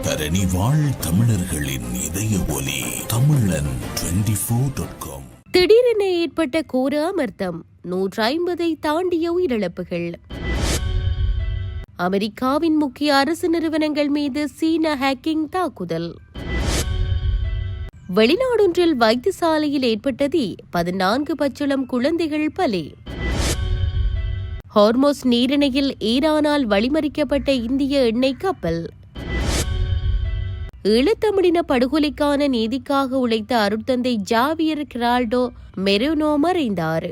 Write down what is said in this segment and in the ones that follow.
தரணி வாழ் தமிழர்களின் இதய ஒலி தமிழன் 24.com. திடீரென ஏற்பட்ட கோர அமர்த்தம், 150 தாண்டிய உயிரிழப்புகள். அமெரிக்காவின் முக்கிய அரசு நிறுவனங்கள் மீது சீன ஹேக்கிங் தாக்குதல். வெளிநாடொன்றில் வைத்தியசாலையில் ஏற்பட்ட தீ, 14 பச்சிளம் குழந்தைகள் பலி. ஹார்மோஸ் நீரிணையில் ஈரானால் வழிமறிக்கப்பட்ட இந்திய எண்ணெய் கப்பல். ஈழத்தமிழின படுகொலைக்கான நீதிக்காக உழைத்த அருட்தந்தை ஜாவியர் கிரால்டோ மெரோனோ மறைந்தார்.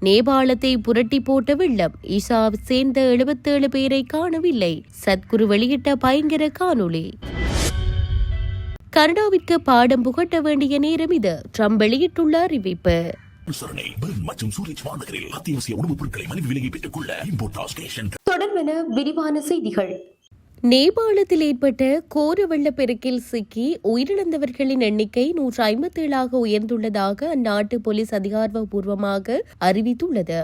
நேபாளத்தை புரட்டி போட்ட வெள்ளம், ஈசாவை சேர்ந்த 77 பேரை காணவில்லை. சத்குரு வெளியிட்ட பயங்கர காணொளி. கனடாவிற்கு பாடம் புகட்ட வேண்டிய நேரம் இது, ட்ரம்ப் வெளியிட்டுள்ள அறிவிப்பு. தொடர்பென விரிவான செய்திகள். நேபாளத்தில் ஏற்பட்ட கோர வெள்ளப்பெருக்கில் சிக்கி உயிரிழந்தவர்களின் எண்ணிக்கை 157 உயர்ந்துள்ளதாக அந்நாட்டு போலீஸ் அதிகாரப்பூர்வமாக அறிவித்துள்ளது.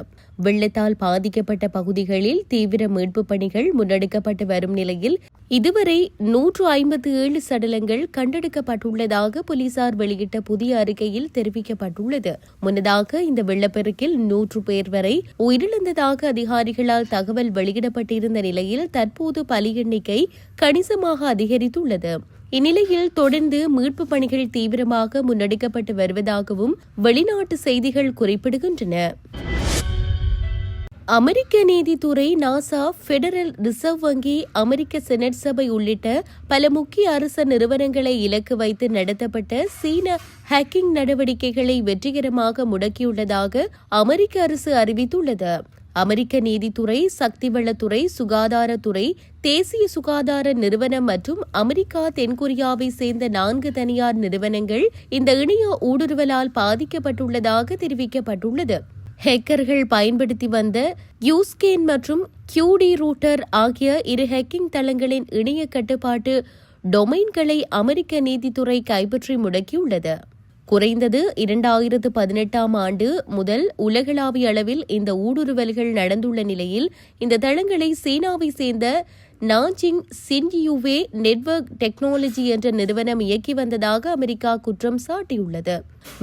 வெள்ளத்தால் பாதிக்கப்பட்ட பகுதிகளில் தீவிர மீட்புப் பணிகள் முன்னெடுக்கப்பட்டு வரும் நிலையில் இதுவரை 157 சடலங்கள் கண்டெடுக்கப்பட்டுள்ளதாக போலீசார் வெளியிட்ட புதிய அறிக்கையில் தெரிவிக்கப்பட்டுள்ளது. முன்னதாக இந்த வெள்ளப்பெருக்கில் 100 பேர் வரை உயிரிழந்ததாக அதிகாரிகளால் தகவல் வெளியிடப்பட்டிருந்த நிலையில் தற்போது பலி எண்ணிக்கை கணிசமாக அதிகரித்துள்ளது. இந்நிலையில் தொடர்ந்து மீட்புப் பணிகள் தீவிரமாக முன்னெடுக்கப்பட்டு வருவதாகவும் வெளிநாட்டு செய்திகள் குறிப்பிடுகின்றன. அமெரிக்க நீதித்துறை, நாசா, பெடரல் ரிசர்வ் வங்கி, அமெரிக்க செனட் சபை உள்ளிட்ட பல முக்கிய அரசு நிறுவனங்களை இலக்கு வைத்து நடத்தப்பட்ட சீன ஹேக்கிங் நடவடிக்கைகளை வெற்றிகரமாக முடக்கியுள்ளதாக அமெரிக்க அரசு அறிவித்துள்ளது. அமெரிக்க நீதித்துறை, சக்திவளத்துறை, சுகாதாரத்துறை, தேசிய சுகாதார நிறுவனம் மற்றும் அமெரிக்கா, தென்கொரியாவை சேர்ந்த 4 தனியார் நிறுவனங்கள் இந்த இணைய ஊடுருவலால் பாதிக்கப்பட்டுள்ளதாக தெரிவிக்கப்பட்டுள்ளது. ஹேக்கர்கள் பயன்படுத்தி வந்த யூஸ்கேன் மற்றும் கியூடி ரூட்டர் ஆகிய 2 ஹேக்கிங் தளங்களின் இணைய கட்டுப்பாட்டு டொமைன்களை அமெரிக்க நீதித்துறை கைப்பற்றி முடக்கியுள்ளது. குறைந்தது 2018 ஆண்டு முதல் உலகளாவிய அளவில் இந்த ஊடுருவல்கள் நடந்துள்ள நிலையில் இந்த தளங்களை சீனாவை சேர்ந்த நாஞ்சிங் சின்யூவே நெட்வொர்க் டெக்னாலஜி என்ற நிறுவனம் இயக்கி வந்ததாக அமெரிக்கா குற்றம் சாட்டியுள்ளது.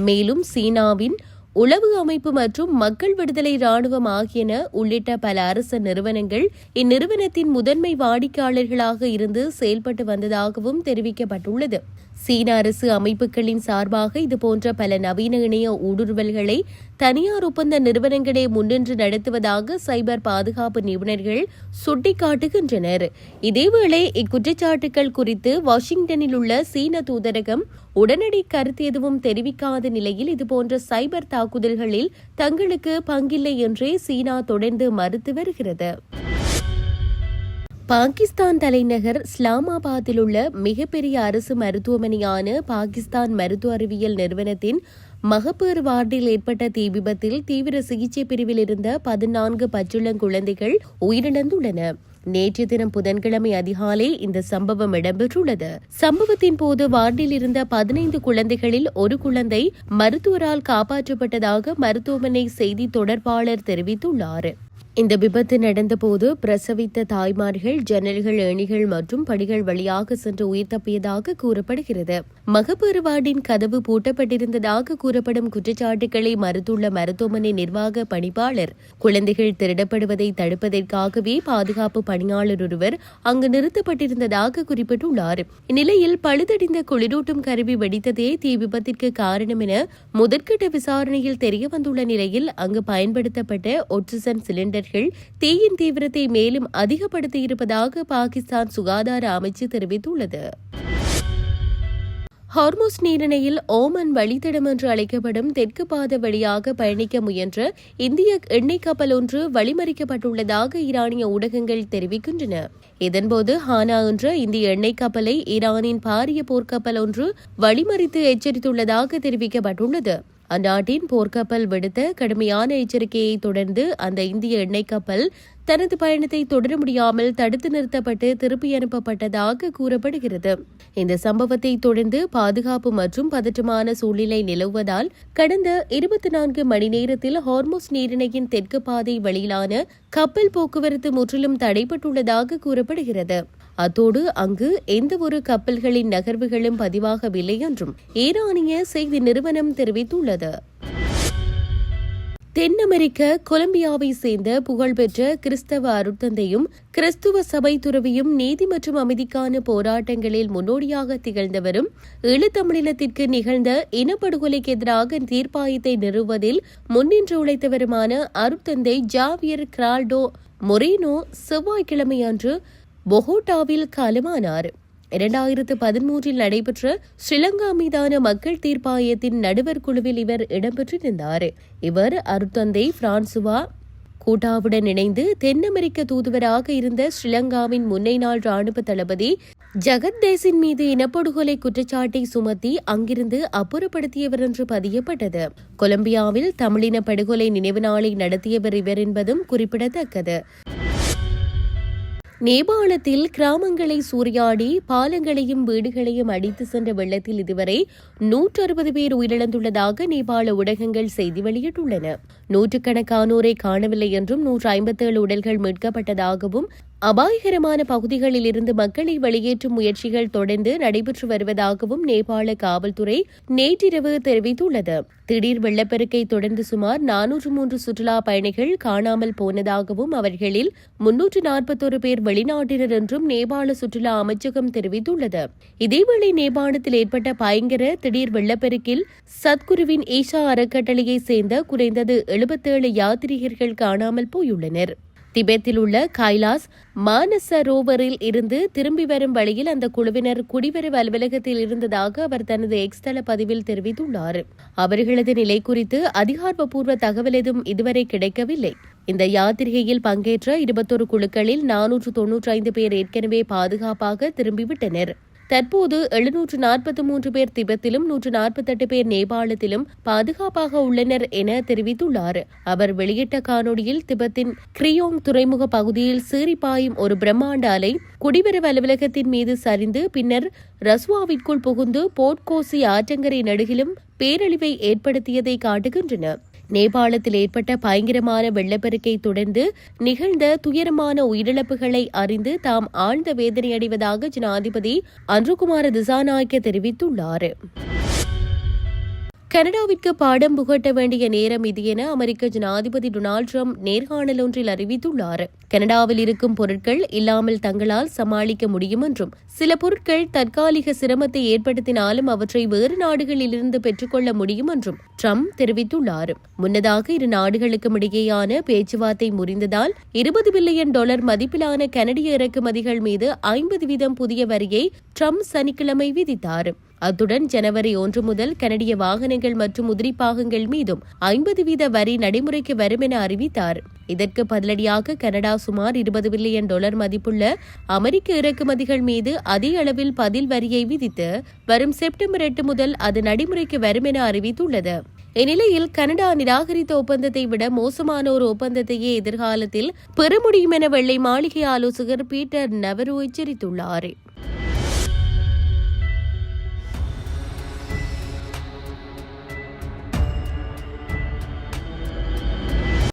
மேலும் சீனாவின் உளவு அமைப்பு மற்றும் மக்கள் விடுதலை ராணுவம் ஆகியன உள்ளிட்ட பல அரசு நிறுவனங்கள் இந்நிறுவனத்தின் முதன்மை வாடிக்கையாளர்களாக இருந்து செயல்பட்டு வந்ததாகவும் தெரிவிக்கப்பட்டுள்ளது. சீன அரசு அமைப்புகளின் சார்பாக இதுபோன்ற பல நவீன இணைய ஊடுருவல்களை தனியார் ஒப்பந்த நிறுவனங்களே முன்னின்று நடத்துவதாக சைபர் பாதுகாப்பு நிபுணர்கள் சுட்டிக்காட்டுகின்றனர். இதேவேளை இக்குற்றச்சாட்டுகள் குறித்து வாஷிங்டனில் உள்ள சீன தூதரகம் உடனடி கருத்து எதுவும் தெரிவிக்காத நிலையில் இதுபோன்ற சைபர் தாக்குதல்களில் தங்களுக்கு பங்கில்லை என்றே சீனா தொடர்ந்து மறுத்து வருகிறது. பாகிஸ்தான் தலைநகர் இஸ்லாமாபாத்தில் உள்ள மிகப்பெரிய அரசு மருத்துவமனையான பாகிஸ்தான் மருத்துவ அறிவியல் நிறுவனத்தின் மகப்பேறு வார்டில் ஏற்பட்ட தீ விபத்தில் தீவிர சிகிச்சை பிரிவில் இருந்த 14 பச்சிளங்குழந்தைகள் உயிரிழந்துள்ளன. நேற்று தினம் புதன்கிழமை அதிகாலை இந்த சம்பவம் இடம்பெற்றுள்ளது. சம்பவத்தின் போது வார்டில் இருந்த 15 குழந்தைகளில் ஒரு குழந்தை மருத்துவரால் காப்பாற்றப்பட்டதாக மருத்துவமனை செய்தி தொடர்பாளர் தெரிவித்துள்ளார். இந்த விபத்து நடந்தபோது பிரசவித்த தாய்மார்கள் ஜன்னல்கள், ஏணிகள் மற்றும் படிகள் வழியாக சென்று உயிர் தப்பியதாக கூறப்படுகிறது. மகப்பேறு வார்டின் கதவு பூட்டப்பட்டிருந்ததாக கூறப்படும் குற்றச்சாட்டுகளை மறுத்துள்ள மருத்துவமனை நிர்வாக பணிப்பாளர், குழந்தைகள் திருடப்படுவதை தடுப்பதற்காகவே பாதுகாப்பு பணியாளர் ஒருவர் அங்கு நிறுத்தப்பட்டிருந்ததாக குறிப்பிட்டுள்ளார். இந்நிலையில் பழுதடைந்த குளிரூட்டும் கருவி வெடித்ததே தீ விபத்திற்கு காரணம் என முதற்கட்ட விசாரணையில் தெரியவந்துள்ள நிலையில் அங்கு பயன்படுத்தப்பட்ட ஆக்சிஜன் சிலிண்டர் தீயின் தீவிரத்தை மேலும் அதிகப்படுத்தியிருப்பதாக பாகிஸ்தான் சுகாதார அமைச்சு தெரிவித்துள்ளது. ஹார்மோஸ் நீரிணையில் ஓமன் வழித்தடம் என்று அழைக்கப்படும் தெற்கு பாதை வழியாக பயணிக்க முயன்ற இந்திய எண்ணெய் கப்பல் ஒன்று வழிமறிக்கப்பட்டுள்ளதாக ஈரானிய ஊடகங்கள் தெரிவிக்கின்றன. இதன்போது ஹானா என்ற இந்திய எண்ணெய் கப்பலை ஈரானின் பாரிய போர்க்கப்பல் ஒன்று வழிமறித்து எச்சரித்துள்ளதாக தெரிவிக்கப்பட்டுள்ளது. அந்நாட்டின் போர்க்கப்பல் விடுத்த கடுமையான எச்சரிக்கையை தொடர்ந்து அந்த இந்திய எண்ணெய் கப்பல் தனது பயணத்தை தொடர முடியாமல் தடுத்து நிறுத்தப்பட்டு திருப்பி அனுப்பப்பட்டதாக கூறப்படுகிறது. இந்த சம்பவத்தை தொடர்ந்து பாதுகாப்பு மற்றும் பதற்றமான சூழ்நிலை நிலவுவதால் கடந்த 24 மணி நேரத்தில் ஹார்மோஸ் நீரிணையின் தெற்கு பாதை வழியிலான கப்பல் போக்குவரத்து முற்றிலும் தடைப்பட்டுள்ளதாக கூறப்படுகிறது. அத்தோடு அங்கு எந்தவொரு கப்பல்களின் நகர்வுகளும் பதிவாகவில்லை என்றும் ஈரானிய செய்தி நிறுவனம் தெரிவித்துள்ளது. தென் அமெரிக்க கொலம்பியாவை சேர்ந்த புகழ்பெற்ற கிறிஸ்தவ அருட்தந்தையும் கிறிஸ்துவ சபை துறவியும் நீதி மற்றும் அமைதிக்கான போராட்டங்களில் முன்னோடியாக திகழ்ந்தவரும் ஈழத்தமிழீழத்திற்கு நிகழ்ந்த இனப்படுகொலைக்கு எதிராக தீர்ப்பாயத்தை நிறுவுவதில் முன்னின்று உழைத்தவருமான அருட்தந்தை ஜாவியர் கிரால்டோ மொரீனோ செவ்வாய்க்கிழமை அன்று பொகோட்டாவில் காலமானார். 2013 நடைபெற்ற ஸ்ரீலங்கா மீதான மக்கள் தீர்ப்பாயத்தின் நடுவர் குழுவில் இவர் இடம்பெற்றிருந்தார். இவர் அருட்தந்தை பிரான்சுவா கூட்டாவுடன் இணைந்து தென் அமெரிக்க தூதுவராக இருந்த ஸ்ரீலங்காவின் முன்னைநாள் ராணுவ தளபதி ஜகத் தேசின் மீது இனப்படுகொலை குற்றச்சாட்டை சுமத்தி அங்கிருந்து அப்புறப்படுத்தியவர் என்று பதியப்பட்டது. கொலம்பியாவில் தமிழின படுகொலை நினைவு நாளை நடத்தியவர் இவர் என்பதும் குறிப்பிடத்தக்கது. நேபாளத்தில் கிராமங்களை சூறையாடி பாலங்களையும் வீடுகளையும் அடித்து சென்ற வெள்ளத்தில் இதுவரை 160 பேர் உயிரிழந்துள்ளதாக நேபாள ஊடகங்கள் செய்தி வெளியிட்டுள்ளன. நூற்றுக்கணக்கானோரை காணவில்லை என்றும் 157 உடல்கள் மீட்கப்பட்டதாகவும் அபாயகரமான பகுதிகளில் இருந்து மக்களை வெளியேற்றும் முயற்சிகள் தொடர்ந்து நடைபெற்று வருவதாகவும் நேபாள காவல்துறை நேற்றிரவு தெரிவித்துள்ளது. திடீர் வெள்ளப்பெருக்கை தொடர்ந்து சுமார் 403 சுற்றுலா பயணிகள் காணாமல் போனதாகவும் அவர்களில் 341 பேர் வெளிநாட்டினர் என்றும் நேபாள சுற்றுலா அமைச்சகம் தெரிவித்துள்ளது. இதேவேளை நேபாளத்தில் ஏற்பட்ட பயங்கர திடீர் வெள்ளப்பெருக்கில் சத்குருவின் ஈஷா அறக்கட்டளையை சேர்ந்த குறைந்தது 77 யாத்ரீகர்கள் காணாமல் போயுள்ளனர். திபெத்தில் உள்ள கைலாஸ் மானசரோவரில் இருந்து திரும்பி வரும் வழியில் அந்த குழுவினர் குடிவரவு அலுவலகத்தில் இருந்ததாக அவர் தனது எக்ஸ் தள பதிவில் தெரிவித்துள்ளார். அவர்களது நிலை குறித்து அதிகாரப்பூர்வ தகவல் எதுவும் இதுவரை கிடைக்கவில்லை. இந்த யாத்திரையில் பங்கேற்ற 21 குழுக்களில் 495 பேர் ஏற்கனவே பாதுகாப்பாக திரும்பிவிட்டனர். தற்போது 743 பேர் திபெத்திலும் 148 பேர் நேபாளத்திலும் பாதுகாப்பாக உள்ளனர் என தெரிவித்துள்ளார். அவர் வெளியிட்ட காணொலியில் திபெத்தின் கிரியோங் துறைமுக பகுதியில் சீறிப்பாயும் ஒரு பிரம்மாண்ட அலை குடிவரவு அலுவலகத்தின் மீது சரிந்து பின்னர் ரஸ்வாவிற்குள் புகுந்து போர்ட்கோசி ஆற்றங்கரை நடுகிலும் பேரழிவை ஏற்படுத்தியதை காட்டுகின்றன. நேபாளத்தில் ஏற்பட்ட பயங்கரமான வெள்ளப்பெருக்கை தொடர்ந்து நிகழ்ந்த துயரமான உயிரிழப்புகளை அறிந்து தாம் ஆழ்ந்த வேதனையடைவதாக ஜனாதிபதி அன்ருகுமார திசாநாயக்க தெரிவித்துள்ளார். கனடாவிற்கு பாடம் புகட்ட வேண்டிய நேரம் இது என அமெரிக்க ஜனாதிபதி டொனால்டு டிரம்ப் நேர்காணல் ஒன்றில் அறிவித்துள்ளார். கனடாவில் இருக்கும் பொருட்கள் இல்லாமல் தங்களால் சமாளிக்க முடியும் என்றும் சில பொருட்கள் தற்காலிக சிரமத்தை ஏற்படுத்தினாலும் அவற்றை வேறு நாடுகளிலிருந்து பெற்றுக்கொள்ள முடியும் என்றும் டிரம்ப் தெரிவித்துள்ளார். முன்னதாக இரு நாடுகளுக்கும் இடையேயான பேச்சுவார்த்தை முறிந்ததால் $20 பில்லியன் மதிப்பிலான கனடிய இறக்குமதிகள் மீது 50% புதிய வரியை டிரம்ப் சனிக்கிழமை விதித்தார். அத்துடன் ஜனவரி 1 முதல் கனடிய வாகனங்கள் மற்றும் உதிரிப்பாகங்கள் மீதும் 50% வரி நடைமுறைக்கு வரும் என அறிவித்தார். இதற்கு பதிலடியாக கனடா சுமார் $20 பில்லியன் மதிப்புள்ள அமெரிக்க இறக்குமதிகள் மீது அதே அளவில் பதில் வரியை விதித்து வரும் செப்டம்பர் 8 முதல் அது நடைமுறைக்கு வரும் என அறிவித்துள்ளது. இந்நிலையில் கனடா நிராகரித்த ஒப்பந்தத்தை விட மோசமான ஒரு ஒப்பந்தத்தையே எதிர்காலத்தில் பெற முடியும் என வெள்ளை மாளிகை ஆலோசகர் பீட்டர் நவரோ எச்சரித்துள்ளார்.